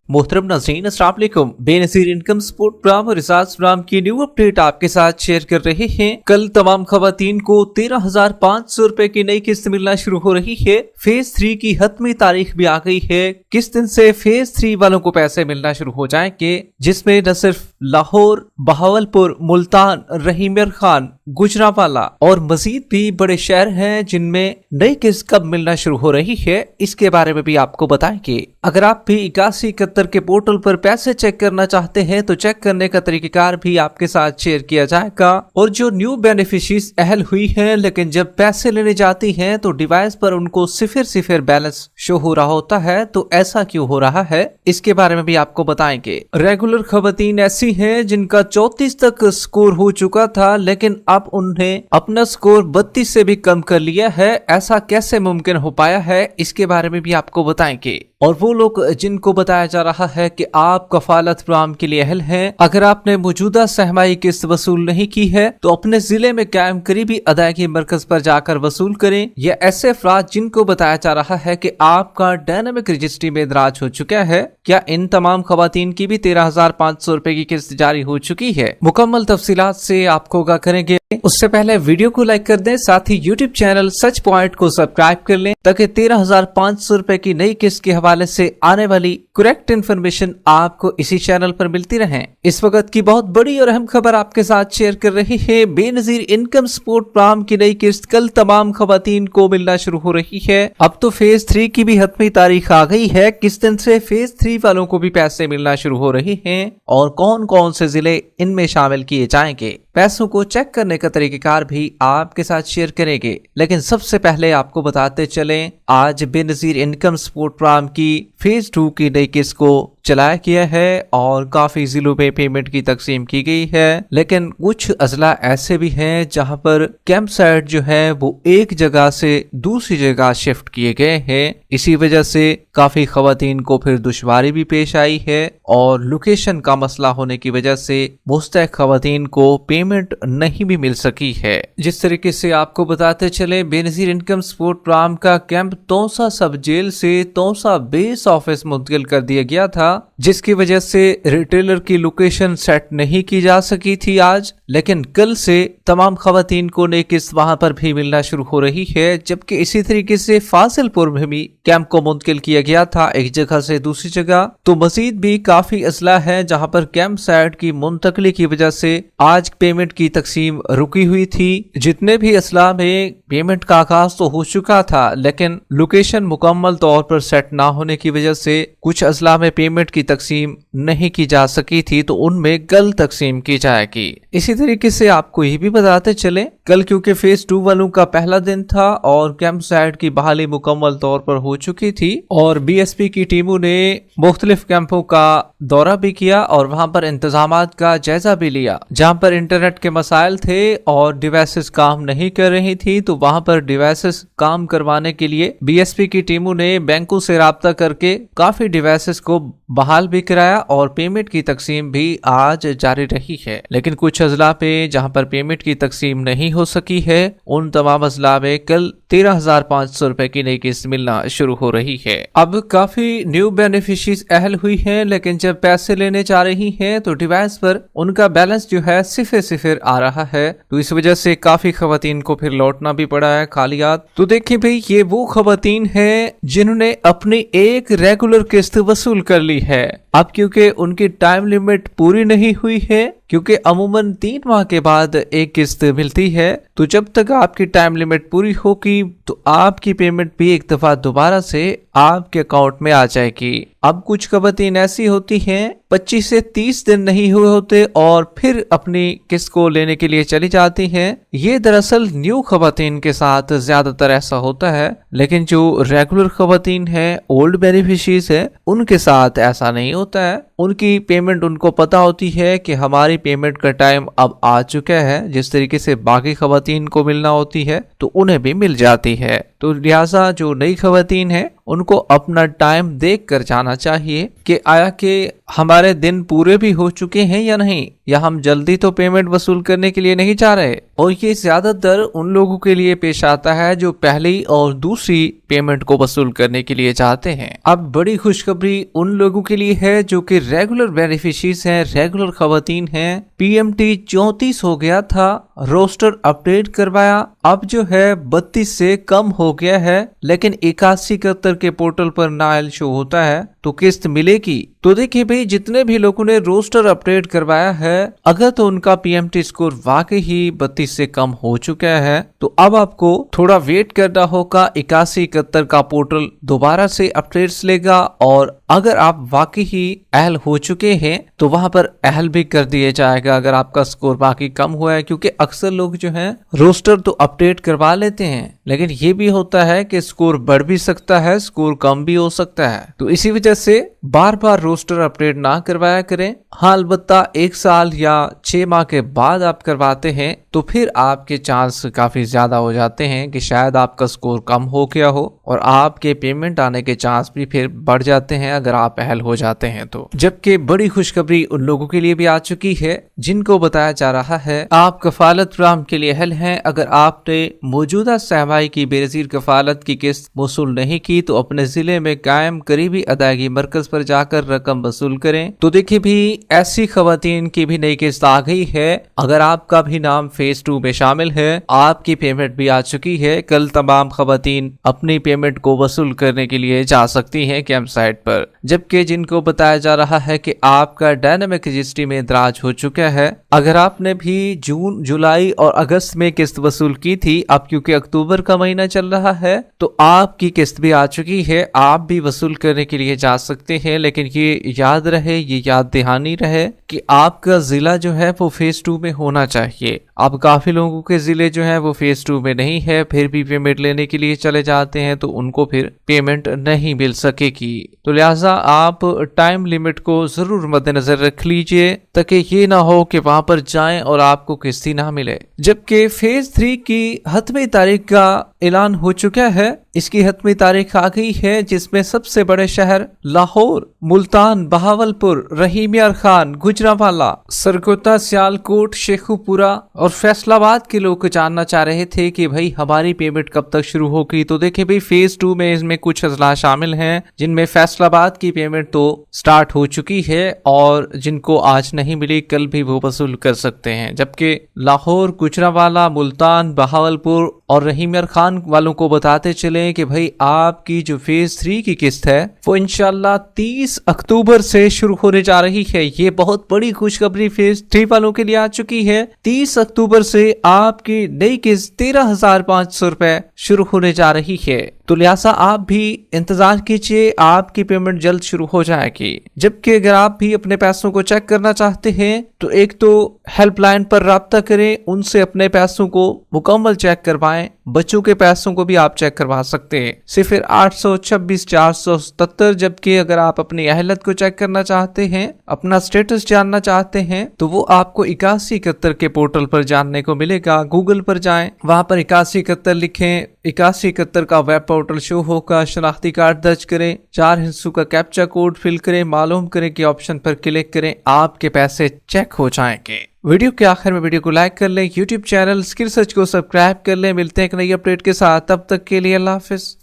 मोहतरम नाज़रीन, अस्सलाम वालेकुम। बेनज़ीर इनकम सपोर्ट प्रोग्राम और रिसार्च प्रोग्राम की न्यू अपडेट आपके साथ शेयर कर रहे हैं। कल तमाम खवातीन को 13,500 रुपए की नई किस्त मिलना शुरू हो रही है। फेज 3 की हतमी तारीख भी आ गई है। किस दिन से फेज 3 वालों को पैसे मिलना शुरू हो जाएंगे, जिसमें न सिर्फ लाहौर, बहावलपुर, मुल्तान, रहीमर खान, गुजरावाला और मजीद भी बड़े शहर हैं जिनमें नई किस्त कब मिलना शुरू हो रही है, इसके बारे में भी आपको बताएंगे। अगर आप भी 8171 के पोर्टल पर पैसे चेक करना चाहते हैं तो चेक करने का तरीकेकार भी आपके साथ शेयर किया जाएगा। और जो न्यू बेनिफिशरीज अहल हुई हैं लेकिन जब पैसे लेने जाती हैं तो डिवाइस पर उनको सिफर बैलेंस शो हो रहा होता है, तो ऐसा क्यों हो रहा है, इसके बारे में भी आपको बताएंगे। रेगुलर खवातीन ऐसी हैं जिनका 34 तक स्कोर हो चुका था लेकिन अब उन्हें अपना स्कोर 32 से भी कम कर लिया है। ऐसा कैसे मुमकिन हो पाया है, इसके बारे में भी आपको बताएंगे। और वो लोग जिनको बताया जा रहा है कि आप कफालत प्रोग्राम के लिए अहल हैं, अगर आपने मौजूदा सहमाई किस्त वसूल नहीं की है तो अपने जिले में कायम करीबी अदायगी मरकज पर जाकर वसूल करें। या ऐसे अफराद जिनको बताया जा रहा है कि आपका डायनामिक रजिस्ट्री में इंदराज हो चुका है, क्या इन तमाम खवातीन की भी 13,500 रुपए की किस्त जारी हो चुकी है? मुकम्मल तफसीलात से आपको आगाह करेंगे। उससे पहले वीडियो को लाइक कर दें, साथ ही यूट्यूब चैनल सच पॉइंट को सब्सक्राइब कर लें ताकि 13,500 रुपए की नई किस्त के हवाले से आने वाली करेक्ट इन्फॉर्मेशन आपको इसी चैनल पर मिलती रहे। इस वक्त की बहुत बड़ी और अहम खबर आपके साथ शेयर कर रही है। बेनजीर इनकम सपोर्ट प्रोग्राम की नई किस्त कल तमाम खवातीन को मिलना शुरू हो रही है। अब तो फेज 3 की भी हतमी तारीख आ गई है। किस दिन से फेज 3 वालों को भी पैसे मिलना शुरू हो रहे हैं और कौन कौन से जिले इनमें शामिल किए जाएंगे, पैसों को चेक करने का तरीकेकार भी आपके साथ शेयर करेंगे। लेकिन सबसे पहले आपको बताते चलें, आज बेनजीर इनकम सपोर्ट प्रोग्राम की फेज 2 की नई किस्त को चलाया गया है और काफी जिलों में पेमेंट की तकसीम की गई है। लेकिन कुछ अजला ऐसे भी हैं जहां पर कैंप साइट जो है वो एक जगह से दूसरी जगह शिफ्ट किए गए हैं। इसी वजह से काफी खवातीन को फिर दुश्वारी भी पेश आई है और लोकेशन का मसला होने की वजह से मुस्तहक खवातीन को पेमेंट नहीं भी मिल सकी है। जिस तरीके से आपको बताते चले, बेनजीर इनकम सपोर्ट प्रोग्राम का कैंप तौसा सब जेल से तौसा बेस ऑफिस मुंतकिल कर दिया गया था, जिसकी वजह से रिटेलर की लोकेशन सेट नहीं की जा सकी थी आज। लेकिन कल से तमाम खवातीन को नई किस्त वहां पर भी मिलना शुरू हो रही है। जबकि इसी तरीके से फाजिलपुर में भी कैंप को मुंतकिल किया गया था एक जगह से दूसरी जगह। तो मजीद भी काफी अजला है जहां पर कैंप साइट की मुंतकली की वजह से आज पेमेंट की तकसीम रुकी हुई थी। जितने भी अजला में पेमेंट का आगाज तो हो चुका था लेकिन लोकेशन मुकम्मल तौर पर सेट ना होने की वजह से कुछ अजला में पेमेंट की तकसीम नहीं की जा सकी थी, तो उनमें कल तकसीम की जाएगी। इसी तरीके से आपको ये भी बताते चले, कल क्योंकि फेज 2 वालों का पहला दिन था और कैंप साइट की बहाली मुकम्मल तौर पर हो चुकी थी और बीएसपी की टीमों ने मुख्तलिफ कैंपों का दौरा भी किया और वहां पर इंतजामात का जायजा भी लिया। जहां पर इंटरनेट के मसाइल थे और डिवाइसेस काम नहीं कर रही थी, तो वहां पर डिवाइसेस काम करवाने के लिए बीएसपी की टीमों ने बैंकों से राब्ता करके काफी डिवाइसेस को बहाल भी कराया और पेमेंट की तकसीम भी आज जारी रही है। लेकिन कुछ अजला पे जहां पर पेमेंट की तकसीम नहीं हो सकी है, उन तमाम अजला में कल 13,500 रुपए की नई किस्त मिलना शुरू हो रही है। अब काफी न्यू बेनिफिशरीज अहल हुई हैं, लेकिन जब पैसे लेने जा रही हैं तो डिवाइस पर उनका बैलेंस जो है सिफर आ रहा है, तो इस वजह से काफी खवातीन को फिर लौटना भी पड़ा है खाली हाथ। तो देखिए भाई, ये वो खवातीन है जिन्होंने अपनी एक रेगुलर किस्त वसूल कर ली है। अब क्योंकि उनकी टाइम लिमिट पूरी नहीं हुई है, क्योंकि अमूमन 3 माह के बाद एक किस्त मिलती है, तो जब तक आपकी टाइम लिमिट पूरी होगी तो आपकी पेमेंट भी एक दफा दोबारा से आपके अकाउंट में आ जाएगी। अब कुछ खवातीन ऐसी होती हैं 25 से 30 दिन नहीं हुए होते और फिर अपनी किस्त को लेने के लिए चली जाती हैं। ये दरअसल न्यू खवातीन के साथ ज्यादातर ऐसा होता है, लेकिन जो रेगुलर खवातीन है, ओल्ड बेनिफिशरीज है, उनके साथ ऐसा नहीं होता है। उनकी पेमेंट उनको पता होती है कि हमारी पेमेंट का टाइम अब आ चुका है। जिस तरीके से बाकी खवातीन को मिलना होती है तो उन्हें भी मिल जाती है। तो लिहाजा जो नई खवातीन है उनको अपना टाइम देख कर जाना चाहिए कि आया कि हमारे दिन पूरे भी हो चुके हैं या नहीं, या हम जल्दी तो पेमेंट वसूल करने के लिए नहीं जा रहे। और ये ज्यादातर उन लोगों के लिए पेश आता है जो पहली और दूसरी पेमेंट को वसूल करने के लिए चाहते हैं। अब बड़ी खुशखबरी उन लोगों के लिए है जो कि रेगुलर बेनिफिशरीज हैं, रेगुलर खवातीन हैं। PMT 34 हो गया था, रोस्टर अपडेट करवाया, अब जो है 32 से कम हो गया है, लेकिन 81-71 के पोर्टल पर नायल शो होता है, तो किस्त मिलेगी। तो देखिए भाई, जितने भी लोगों ने रोस्टर अपडेट करवाया है, अगर तो उनका PMT स्कोर वाकई ही 32 से कम हो चुका है, तो अब आपको थोड़ा वेट करना होगा। 81-71 का पोर्टल दोबारा से अपडेट्स लेगा, और अगर आप वाकई ही अहल हो चुके हैं तो वहां पर अहल भी कर दिया जाएगा अगर आपका स्कोर बाकी कम हुआ है। क्योंकि अक्सर लोग जो हैं रोस्टर तो अपडेट करवा लेते हैं, लेकिन ये भी होता है कि स्कोर बढ़ भी सकता है, स्कोर कम भी हो सकता है। तो इसी वजह से बार बार रोस्टर अपडेट ना करवाया करें। हाँ, अलबत्ता 1 साल या 6 माह के बाद आप करवाते हैं तो फिर आपके चांस काफी ज्यादा हो जाते हैं कि शायद आपका स्कोर कम हो गया हो, और आपके पेमेंट आने के चांस भी फिर बढ़ जाते हैं अगर आप अहल हो जाते हैं तो। जबकि बड़ी खुशखबरी उन लोगों के लिए भी आ चुकी है जिनको बताया जा रहा है आप कफालत फराहम के लिए अहल हैं। अगर आपने मौजूदा सहमाई की बेनज़ीर कफालत की किस्त वसूल नहीं की तो अपने जिले में कायम करीबी अदायगी मरकज पर जाकर रकम वसूल करें। तो देखिए भी, ऐसी खवातीन की भी नई किस्त आ गई है। अगर आपका भी नाम फेज 2 में शामिल है, आपकी पेमेंट भी आ चुकी है। कल तमाम खवातीन अपनी पेमेंट को वसूल करने के लिए जा सकती हैं कैंप साइट पर। जबकि जिनको बताया जा रहा है कि आपका डायनामिक रजिस्ट्री में इंदराज हो चुका है। अगर आपने भी जून, जुलाई और अगस्त में किस्त वसूल की थी, अब क्योंकि अक्टूबर का महीना चल रहा है तो आपकी किस्त भी आ चुकी है, आप भी वसूल करने के लिए जा सकते हैं। लेकिन ये याद रहे, ये याद दहानी रहे कि आपका जिला जो है वो फेज 2 में होना चाहिए। अब काफी लोगों के जिले जो है वो फेज 2 में नहीं है, फिर भी पेमेंट लेने के लिए चले जाते हैं तो उनको फिर पेमेंट नहीं मिल सकेगी। तो लिहाजा आप टाइम लिमिट को जरूर मद्देनजर रख लीजिए ताकि ये ना हो कि वहां पर जाएं और आपको किस्त ही ना मिले। जबकि फेज 3 की हतमी तारीख का ऐलान हो चुका है, इसकी हतमी तारीख आ गई है, जिसमें सबसे बड़े शहर लाहौर, मुल्तान, बहावलपुर, रहीम यार खान, गुजरांवाला, सरगोदा, सियालकोट, शेखुपुरा और फैसलाबाद के लोग जानना चाह रहे थे कि भाई हमारी पेमेंट कब तक शुरू होगी। तो देखिए भाई, फेज 2 में इसमें कुछ अजला शामिल हैं जिनमें फैसलाबाद की पेमेंट तो स्टार्ट हो चुकी है और जिनको आज नहीं मिली कल भी वो वसूल कर सकते हैं। जबकि लाहौर, गुजरांवाला, मुल्तान, बहावलपुर और रहीम यार खान वालों को बताते चले कि भाई आपकी जो फेज 3 की किस्त है वो इंशाल्लाह 30 अक्टूबर से शुरू होने जा रही है। ये बहुत बड़ी खुशखबरी फेज 3 वालों के लिए आ चुकी है। 30 अक्टूबर से आपकी नई किस्त 13,500 रुपए शुरू होने जा रही है। तो लिहाजा आप भी इंतजार कीजिए, आपकी पेमेंट जल्द शुरू हो जाएगी। जबकि अगर आप भी अपने पैसों को चेक करना चाहते हैं तो एक तो हेल्पलाइन पर राब्ता करें, उनसे अपने पैसों को मुकम्मल चेक करवाएं। बच्चों के पैसों को भी आप चेक करवा सकते हैं 0826-477। जबकि अगर आप अपनी अहलियत को चेक करना चाहते हैं, अपना स्टेटस जानना चाहते हैं, तो वो आपको 8171 के पोर्टल पर जानने को मिलेगा। गूगल पर जाएं, वहां पर 8171 लिखें, 8171 का वेब पोर्टल शो होगा। शनाख्ती कार्ड दर्ज करें, 4 हिस्सों का कैप्चा कोड फिल करें, मालूम करें कि ऑप्शन पर क्लिक करें, आपके पैसे चेक हो जाएंगे। वीडियो के आखिर में वीडियो को लाइक कर लें, यूट्यूब चैनल स्किल सर्च को सब्सक्राइब कर लें। मिलते हैं एक नई अपडेट के साथ, तब तक के लिए अल्लाह हाफिज।